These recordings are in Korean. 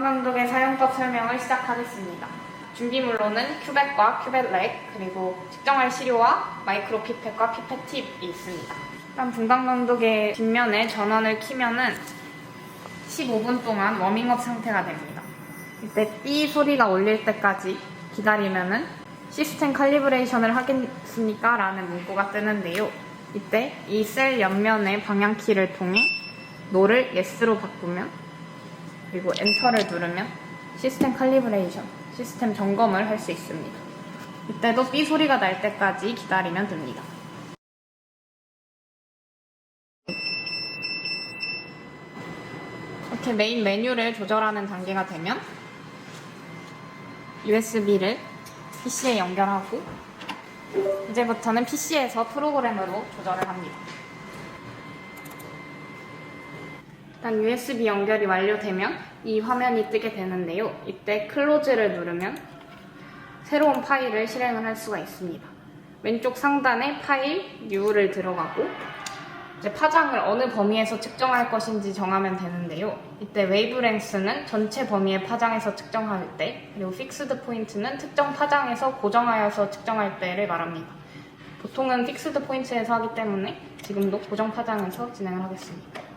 감독의 사용법 설명을 시작하겠습니다. 준비물로는 큐벳과 큐벳렉, 그리고 측정할 시료와 마이크로 피펫과 피펫 팁이 있습니다. 일단 분당 감독의 뒷면에 전원을 켜면은 15분 동안 워밍업 상태가 됩니다. 이때 삐 소리가 울릴 때까지 기다리면은 시스템 칼리브레이션을 하겠습니까? 라는 문구가 뜨는데요. 이때 이 셀 옆면의 방향키를 통해 노를 yes로 바꾸면, 그리고 엔터를 누르면 시스템 칼리브레이션, 시스템 점검을 할 수 있습니다. 이때도 삐 소리가 날 때까지 기다리면 됩니다. 이렇게 메인 메뉴를 조절하는 단계가 되면 USB를 PC에 연결하고 이제부터는 PC에서 프로그램으로 조절을 합니다. 일단 USB 연결이 완료되면 이 화면이 뜨게 되는데요. 이때 클로즈를 누르면 새로운 파일을 실행을 할 수가 있습니다. 왼쪽 상단에 파일 New를 들어가고 이제 파장을 어느 범위에서 측정할 것인지 정하면 되는데요. 이때 웨이브랭스는 전체 범위의 파장에서 측정할 때, 그리고 픽스드 포인트는 특정 파장에서 고정하여서 측정할 때를 말합니다. 보통은 픽스드 포인트에서 하기 때문에 지금도 고정 파장에서 진행을 하겠습니다.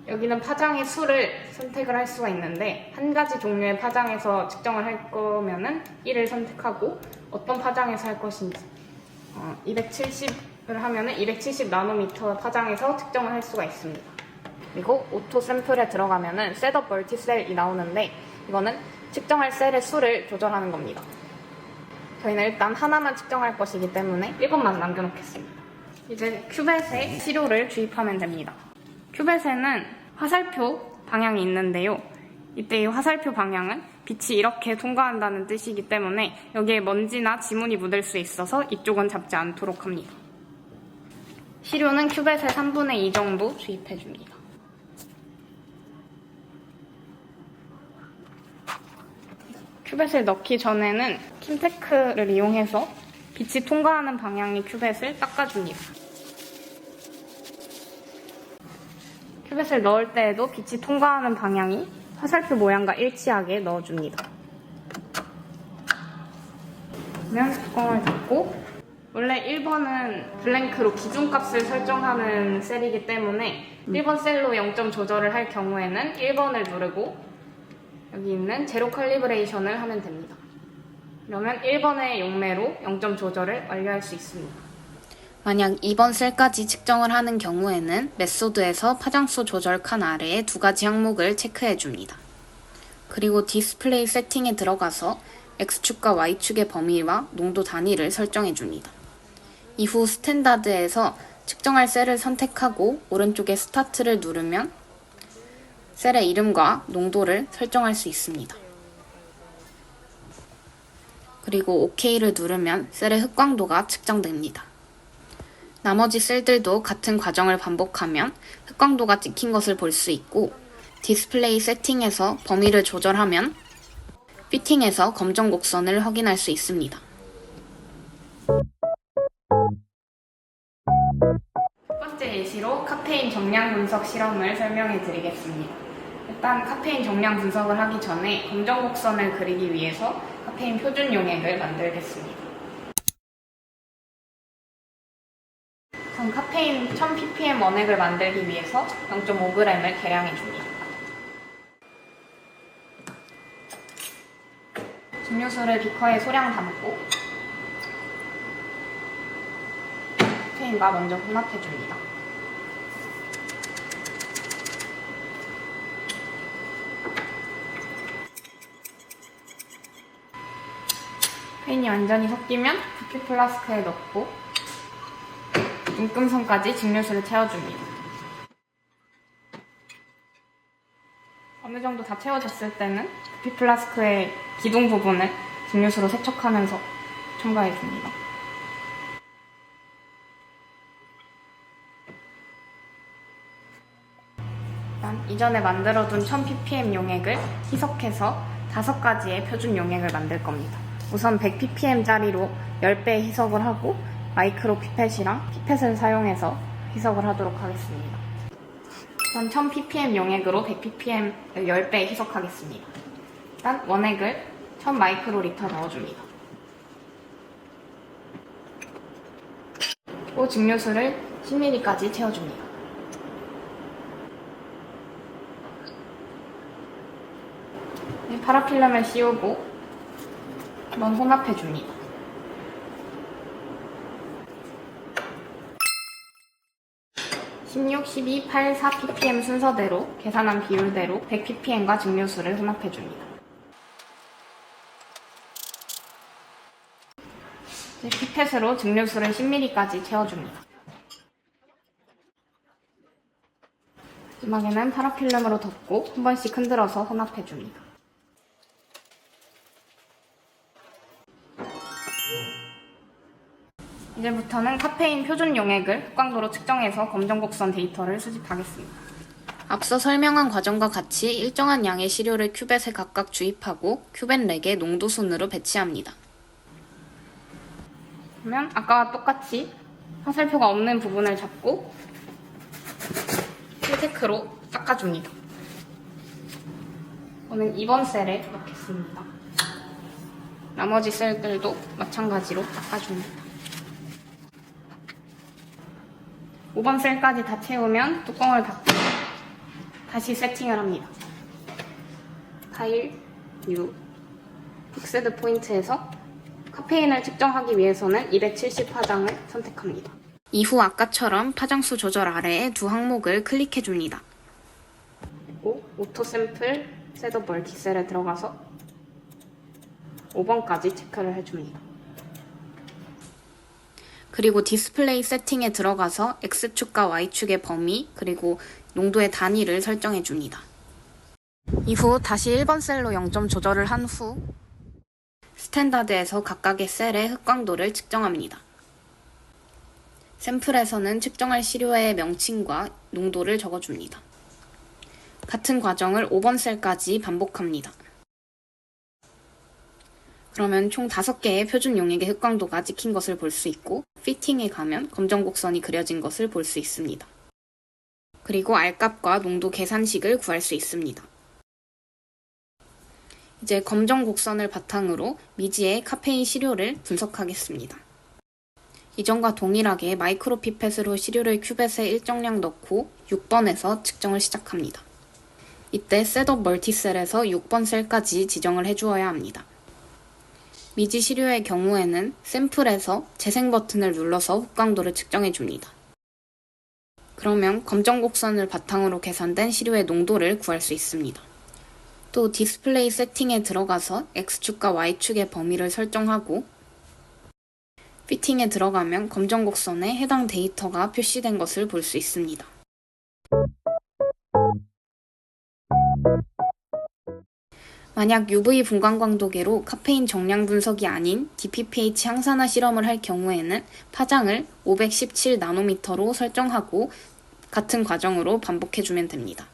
여기는 파장의 수를 선택을 할 수가 있는데, 한 가지 종류의 파장에서 측정을 할 거면은 1을 선택하고, 어떤 파장에서 할 것인지 270을 하면은 270 나노미터 파장에서 측정을 할 수가 있습니다. 그리고 오토 샘플에 들어가면은 셋업 멀티셀이 나오는데, 이거는 측정할 셀의 수를 조절하는 겁니다. 저희는 일단 하나만 측정할 것이기 때문에 1번만 남겨놓겠습니다. 이제 큐벳에 시료를 주입하면 됩니다. 큐벳에는 화살표 방향이 있는데요. 이때 이 화살표 방향은 빛이 이렇게 통과한다는 뜻이기 때문에 여기에 먼지나 지문이 묻을 수 있어서 이쪽은 잡지 않도록 합니다. 시료는 큐벳의 3분의 2 정도 주입해줍니다. 큐벳을 넣기 전에는 킴테크를 이용해서 빛이 통과하는 방향의 큐벳을 닦아줍니다. 큐벳을 넣을 때에도 빛이 통과하는 방향이 화살표 모양과 일치하게 넣어줍니다. 그러면 뚜껑을 닫고, 원래 1번은 블랭크로 기준값을 설정하는 셀이기 때문에 1번 셀로 0점 조절을 할 경우에는 1번을 누르고 여기 있는 제로 칼리브레이션을 하면 됩니다. 그러면 1번의 용매로 0점 조절을 완료할 수 있습니다. 만약 2번 셀까지 측정을 하는 경우에는 메소드에서 파장수 조절 칸 아래에 두 가지 항목을 체크해줍니다. 그리고 디스플레이 세팅에 들어가서 X축과 Y축의 범위와 농도 단위를 설정해줍니다. 이후 스탠다드에서 측정할 셀을 선택하고 오른쪽에 스타트를 누르면 셀의 이름과 농도를 설정할 수 있습니다. 그리고 OK를 누르면 셀의 흑광도가 측정됩니다. 나머지 셀들도 같은 과정을 반복하면 흑광도가 찍힌 것을 볼 수 있고, 디스플레이 세팅에서 범위를 조절하면 피팅에서 검정 곡선을 확인할 수 있습니다. 첫 번째 예시로 카페인 정량 분석 실험을 설명해 드리겠습니다. 일단 카페인 정량 분석을 하기 전에 검정 곡선을 그리기 위해서 카페인 표준 용액을 만들겠습니다. 우선 카페인 1000ppm 원액을 만들기 위해서 0.5g을 계량해 줍니다. 증류수를 비커에 소량 담고 카페인과 먼저 혼합해 줍니다. 카페인이 완전히 섞이면 부피 플라스크에 넣고 눈금선까지 증류수를 채워줍니다. 어느 정도 다 채워졌을 때는 부피 플라스크의 기둥 부분을 증류수로 세척하면서 첨가해줍니다. 일단 이전에 만들어둔 1000ppm 용액을 희석해서 5가지의 표준 용액을 만들 겁니다. 우선 100ppm짜리로 10배 희석을 하고 마이크로 피펫이랑 피펫을 사용해서 희석을 하도록 하겠습니다. 우선 1000ppm 용액으로 100ppm 10배 희석하겠습니다. 일단 원액을 1000 마이크로리터 넣어줍니다. 그리고 증류수를 10ml까지 채워줍니다. 파라필름을 씌우고 한번 혼합해줍니다. 16, 12, 8, 4 ppm 순서대로 계산한 비율대로 100 ppm과 증류수를 혼합해줍니다. 피펫으로 증류수를 10ml까지 채워줍니다. 마지막에는 파라필름으로 덮고 한 번씩 흔들어서 혼합해줍니다. 이제부터는 카페인 표준 용액을 흑광도로 측정해서 검정 곡선 데이터를 수집하겠습니다. 앞서 설명한 과정과 같이 일정한 양의 시료를 큐벳에 각각 주입하고 큐벳 렉에 농도 순으로 배치합니다. 그러면 아까와 똑같이 화살표가 없는 부분을 잡고 흰색으로 닦아줍니다. 저는 2번 셀에 넣겠습니다. 나머지 셀들도 마찬가지로 닦아줍니다. 5번 셀까지 다 채우면 뚜껑을 닫고 다시 세팅을 합니다. 파일, 뉴, 픽스드 포인트에서 카페인을 측정하기 위해서는 270파장을 선택합니다. 이후 아까처럼 파장수 조절 아래에 두 항목을 클릭해줍니다. 그리고 오토 샘플 셋업 멀티셀에 들어가서 5번까지 체크를 해줍니다. 그리고 디스플레이 세팅에 들어가서 X축과 Y축의 범위, 그리고 농도의 단위를 설정해줍니다. 이후 다시 1번 셀로 0점 조절을 한 후 스탠다드에서 각각의 셀의 흑광도를 측정합니다. 샘플에서는 측정할 시료의 명칭과 농도를 적어줍니다. 같은 과정을 5번 셀까지 반복합니다. 그러면 총 5개의 표준 용액의 흑광도가 찍힌 것을 볼 수 있고 피팅에 가면 검정 곡선이 그려진 것을 볼 수 있습니다. 그리고 R값과 농도 계산식을 구할 수 있습니다. 이제 검정 곡선을 바탕으로 미지의 카페인 시료를 분석하겠습니다. 이전과 동일하게 마이크로 피펫으로 시료를 큐벳에 일정량 넣고 6번에서 측정을 시작합니다. 이때 셋업 멀티셀에서 6번 셀까지 지정을 해주어야 합니다. 미지 시료의 경우에는 샘플에서 재생 버튼을 눌러서 흑광도를 측정해줍니다. 그러면 검정 곡선을 바탕으로 계산된 시료의 농도를 구할 수 있습니다. 또 디스플레이 세팅에 들어가서 X축과 Y축의 범위를 설정하고 피팅에 들어가면 검정 곡선에 해당 데이터가 표시된 것을 볼 수 있습니다. 만약 UV 분광광도계로 카페인 정량 분석이 아닌 DPPH 항산화 실험을 할 경우에는 파장을 517나노미터로 설정하고 같은 과정으로 반복해주면 됩니다.